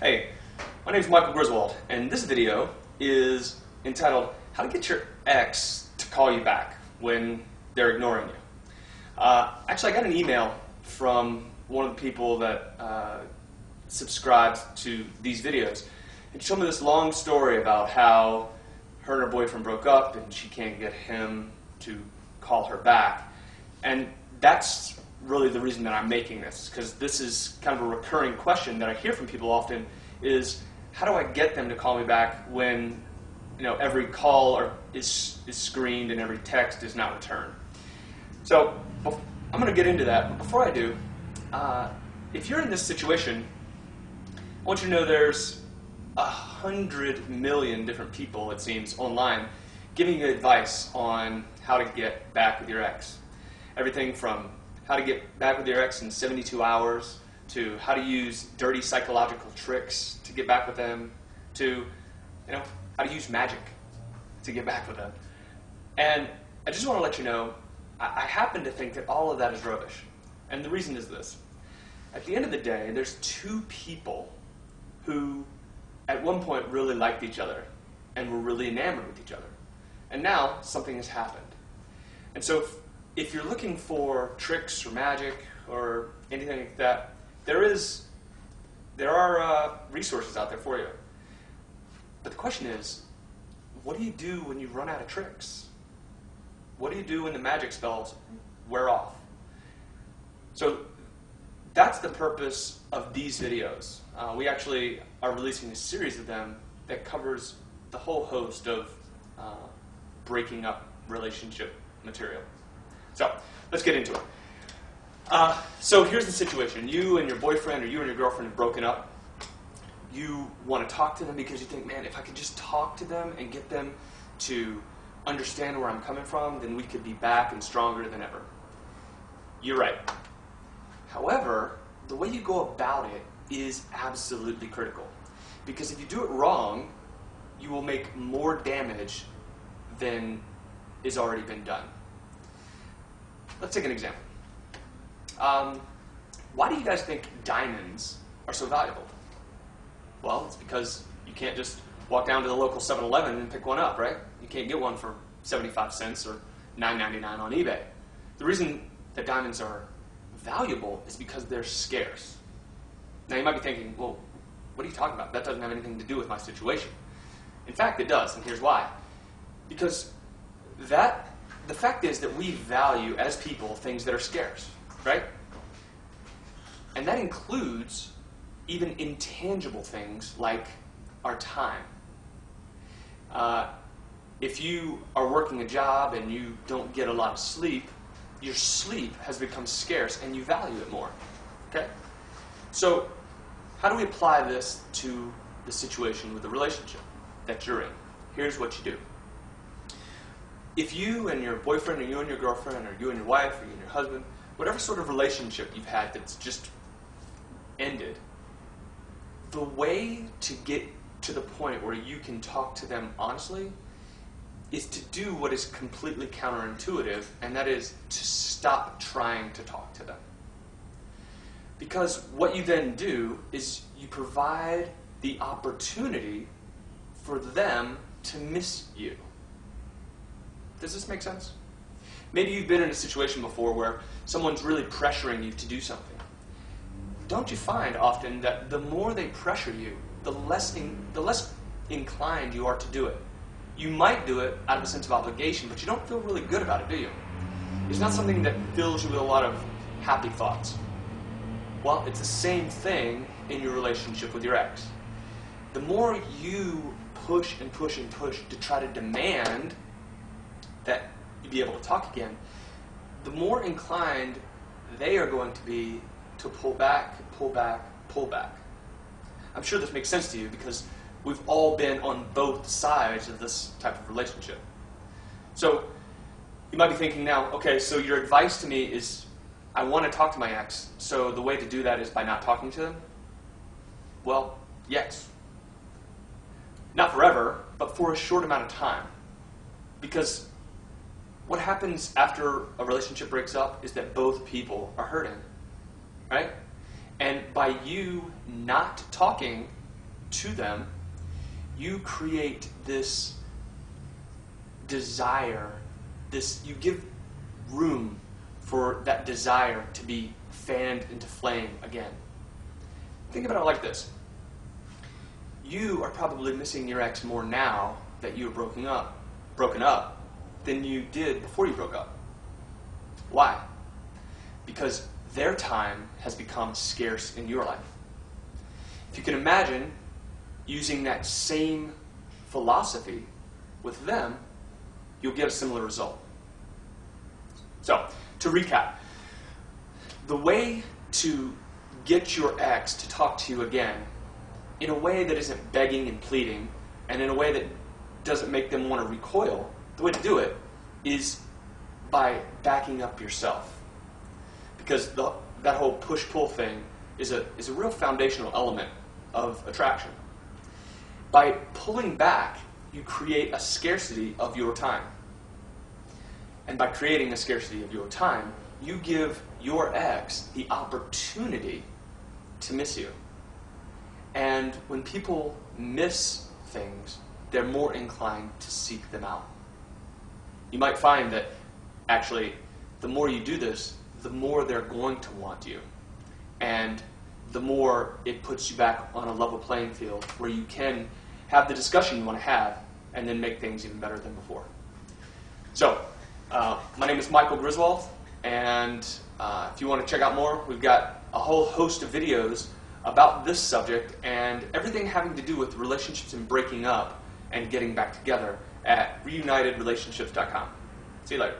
Hey, my name is Michael Griswold, and this video is entitled How to Get Your Ex to Call You Back When They're Ignoring You. Actually, I got an email from one of the people that subscribes to these videos, and she told me this long story about how her and her boyfriend broke up and she can't get him to call her back. And that's really the reason that I'm making this, because this is kind of a recurring question that I hear from people often is, how do I get them to call me back when every call is screened and every text is not returned? So I'm going to get into that, but before I do, if you're in this situation, I want you to know there's 100 million different people, it seems, online giving you advice on how to get back with your ex. Everything from how to get back with your ex in 72 hours, to how to use dirty psychological tricks to get back with them, to how to use magic to get back with them. And I just want to let you know, I happen to think that all of that is rubbish. And the reason is this. At the end of the day, there's two people who at one point really liked each other and were really enamored with each other. And now something has happened. And so if you're looking for tricks or magic or anything like that, there are resources out there for you. But the question is, what do you do when you run out of tricks? What do you do when the magic spells wear off? So that's the purpose of these videos. We actually are releasing a series of them that covers the whole host of breaking up relationship material. So let's get into it. So here's the situation. You and your boyfriend or you and your girlfriend have broken up. You want to talk to them because you think, man, if I could just talk to them and get them to understand where I'm coming from, then we could be back and stronger than ever. You're right. However, the way you go about it is absolutely critical. Because if you do it wrong, you will make more damage than is already been done. Let's take an example. Why do you guys think diamonds are so valuable? Well, it's because you can't just walk down to the local 7-Eleven and pick one up, right? You can't get one for 75 cents or $9.99 on eBay. The reason that diamonds are valuable is because they're scarce. Now you might be thinking, well, what are you talking about? That doesn't have anything to do with my situation. In fact, it does, and here's why. Because the fact is that we value, as people, things that are scarce, right? And that includes even intangible things like our time. If you are working a job and you don't get a lot of sleep, your sleep has become scarce and you value it more. Okay? So, how do we apply this to the situation with the relationship that you're in? Here's what you do. If you and your boyfriend, or you and your girlfriend, or you and your wife, or you and your husband, whatever sort of relationship you've had that's just ended, the way to get to the point where you can talk to them honestly is to do what is completely counterintuitive, and that is to stop trying to talk to them. Because what you then do is you provide the opportunity for them to miss you. Does this make sense? Maybe you've been in a situation before where someone's really pressuring you to do something. Don't you find often that the more they pressure you, the less inclined you are to do it? You might do it out of a sense of obligation, but you don't feel really good about it, do you? It's not something that fills you with a lot of happy thoughts. Well, it's the same thing in your relationship with your ex. The more you push and push and push to try to demand that you be able to talk again, the more inclined they are going to be to pull back, pull back, pull back. I'm sure this makes sense to you because we've all been on both sides of this type of relationship. So you might be thinking now, okay, so your advice to me is I want to talk to my ex, so the way to do that is by not talking to them? Well, yes. Not forever, but for a short amount of time. Because what happens after a relationship breaks up is that both people are hurting, right? And by you not talking, to them, you create this desire, you give room for that desire to be fanned into flame again. Think about it like this. You are probably missing your ex more now that you are broken up than you did before you broke up. Why? Because their time has become scarce in your life. If you can imagine using that same philosophy with them, you'll get a similar result. So, to recap, the way to get your ex to talk to you again in a way that isn't begging and pleading, and in a way that doesn't make them want to recoil, the way to do it is by backing up yourself. Because that whole push-pull thing is a real foundational element of attraction. By pulling back, you create a scarcity of your time. And by creating a scarcity of your time, you give your ex the opportunity to miss you. And when people miss things, they're more inclined to seek them out. You might find that, actually, the more you do this, the more they're going to want you. And the more it puts you back on a level playing field where you can have the discussion you want to have and then make things even better than before. So, my name is Michael Griswold, and if you want to check out more, we've got a whole host of videos about this subject and everything having to do with relationships and breaking up and getting back together at reunitedrelationships.com. See you later.